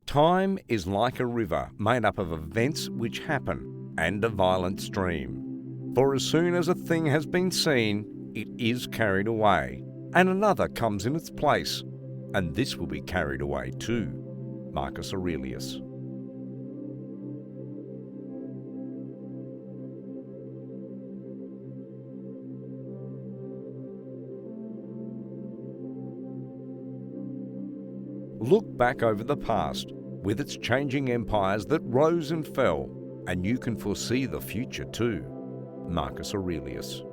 Time is like a river made up of events which happen and a violent stream. For as soon as a thing has been seen, it is carried away, and another comes in its place, and this will be carried away too. Marcus Aurelius. Look back over the past, with its changing empires that rose and fell, and you can foresee the future too. Marcus Aurelius.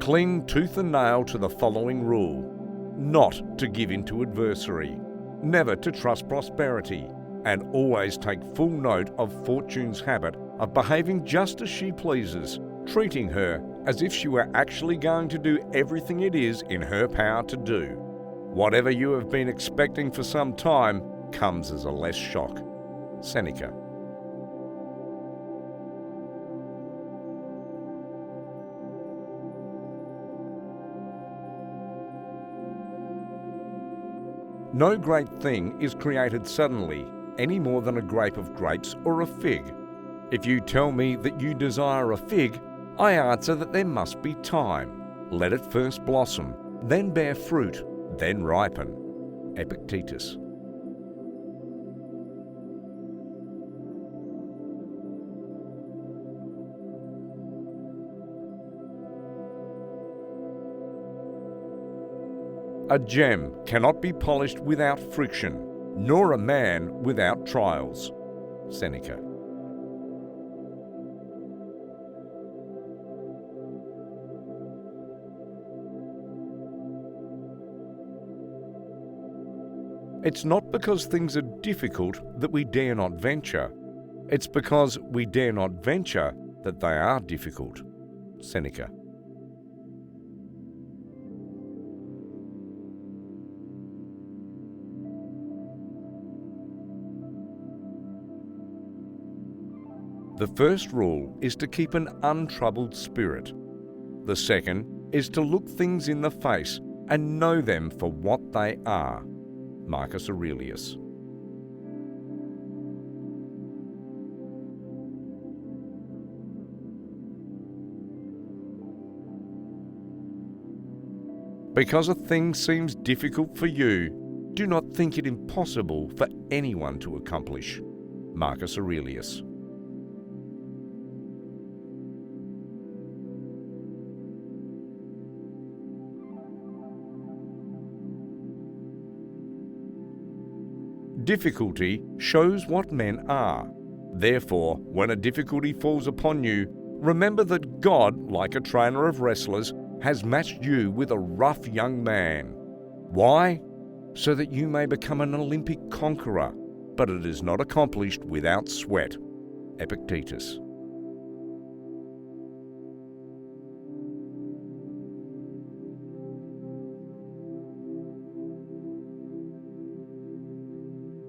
Cling tooth and nail to the following rule: not to give in to adversary, never to trust prosperity, and always take full note of Fortune's habit of behaving just as she pleases, treating her as if she were actually going to do everything it is in her power to do. Whatever you have been expecting for some time comes as a less shock. Seneca. No great thing is created suddenly, any more than a grape of grapes or a fig. If you tell me that you desire a fig, I answer that there must be time. Let it first blossom, then bear fruit, then ripen. Epictetus. A gem cannot be polished without friction, nor a man without trials. Seneca. It's not because things are difficult that we dare not venture. It's because we dare not venture that they are difficult. Seneca. The first rule is to keep an untroubled spirit. The second is to look things in the face and know them for what they are. Marcus Aurelius. Because a thing seems difficult for you, do not think it impossible for anyone to accomplish. Marcus Aurelius. Difficulty shows what men are. Therefore, when a difficulty falls upon you, remember that God, like a trainer of wrestlers, has matched you with a rough young man. Why? So that you may become an Olympic conqueror, but it is not accomplished without sweat. Epictetus.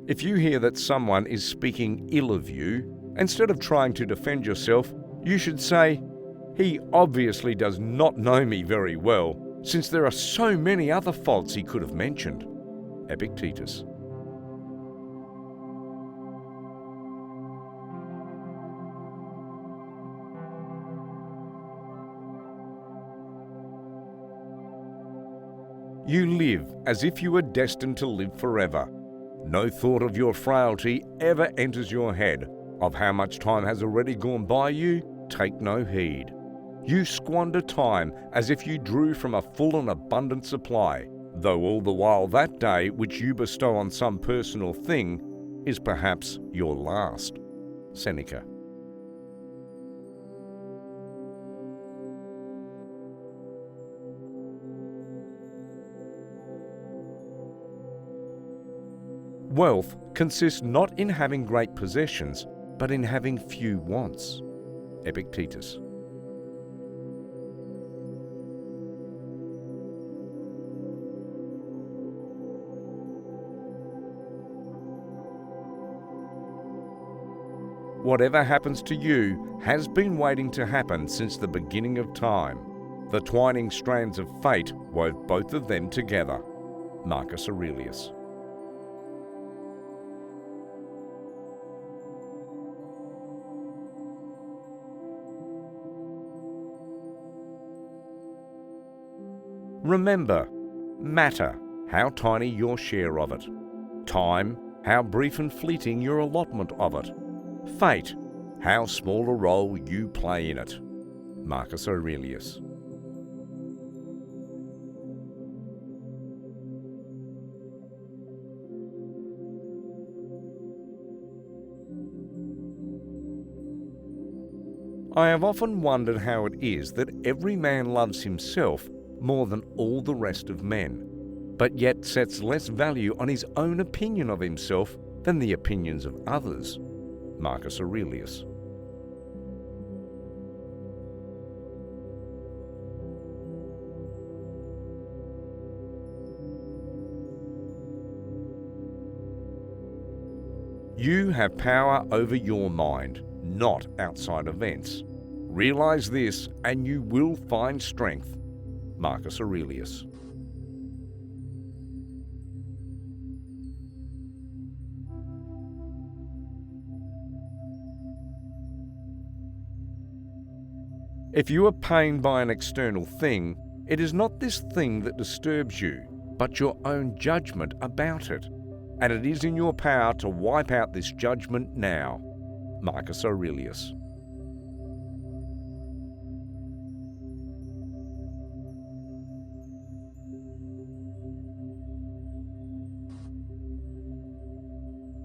If you hear that someone is speaking ill of you, instead of trying to defend yourself, you should say, "He obviously does not know me very well, since there are so many other faults he could have mentioned." Epictetus. You live as if you were destined to live forever. No thought of your frailty ever enters your head. Of how much time has already gone by you, take no heed. You squander time as if you drew from a full and abundant supply, though all the while that day which you bestow on some personal thing is perhaps your last. Seneca. Wealth consists not in having great possessions, but in having few wants. Epictetus. Whatever happens to you has been waiting to happen since the beginning of time. The twining strands of fate wove both of them together. Marcus Aurelius. Remember, matter, how tiny your share of it. Time, how brief and fleeting your allotment of it. Fate, how small a role you play in it. Marcus Aurelius. I have often wondered how it is that every man loves himself more than all the rest of men, but yet sets less value on his own opinion of himself than the opinions of others. Marcus Aurelius. You have power over your mind, not outside events. Realize this and you will find strength. Marcus Aurelius. If you are pained by an external thing, it is not this thing that disturbs you, but your own judgment about it. And it is in your power to wipe out this judgment now. Marcus Aurelius.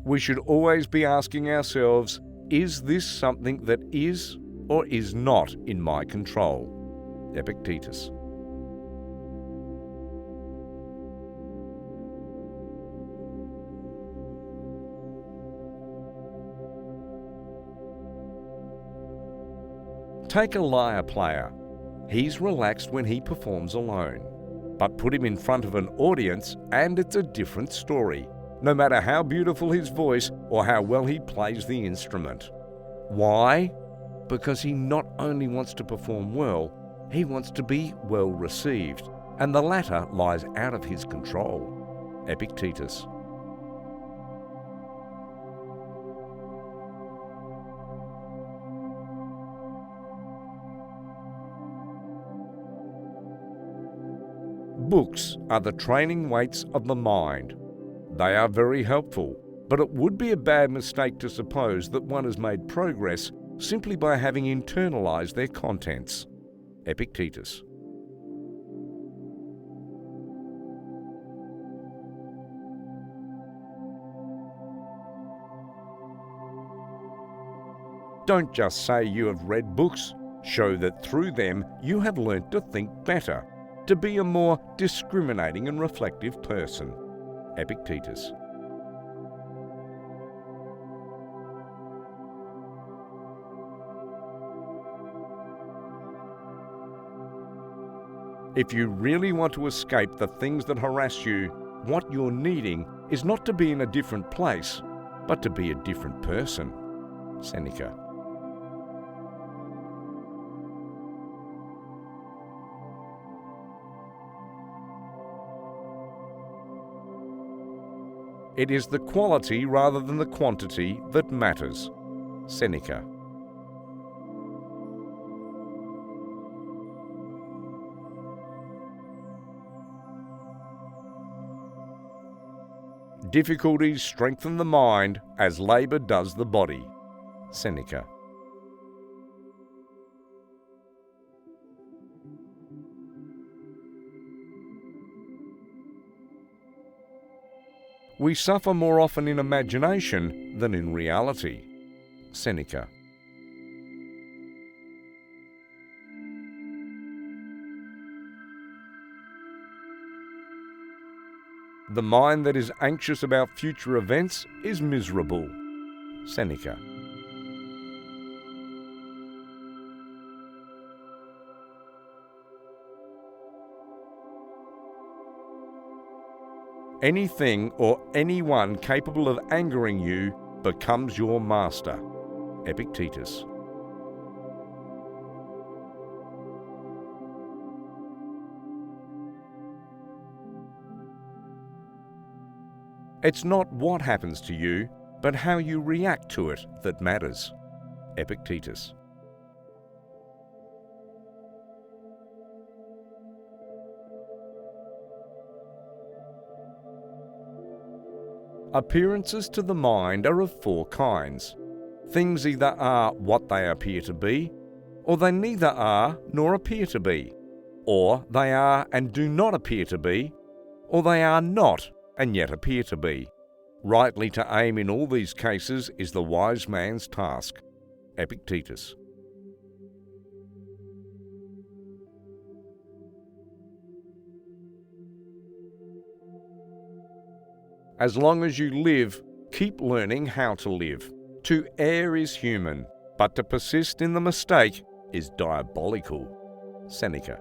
We should always be asking ourselves, is this something that is or is not in my control? Epictetus. Take a lyre player. He's relaxed when he performs alone. But put him in front of an audience and it's a different story, no matter how beautiful his voice or how well he plays the instrument. Why? Because he not only wants to perform well, he wants to be well received, and the latter lies out of his control. Epictetus. Books are the training weights of the mind. They are very helpful, but it would be a bad mistake to suppose that one has made progress simply by having internalized their contents. Epictetus. Don't just say you have read books. Show that through them you have learnt to think better, to be a more discriminating and reflective person. Epictetus. If you really want to escape the things that harass you, what you're needing is not to be in a different place, but to be a different person. Seneca. It is the quality rather than the quantity that matters. Seneca. Difficulties strengthen the mind as labour does the body. Seneca. We suffer more often in imagination than in reality. Seneca. The mind that is anxious about future events is miserable. Seneca. Anything or anyone capable of angering you becomes your master. Epictetus. It's not what happens to you, but how you react to it that matters. Epictetus. Appearances to the mind are of four kinds. Things either are what they appear to be, or they neither are nor appear to be, or they are and do not appear to be, or they are not and yet appear to be. Rightly to aim in all these cases is the wise man's task. Epictetus. As long as you live, keep learning how to live. To err is human, but to persist in the mistake is diabolical. Seneca.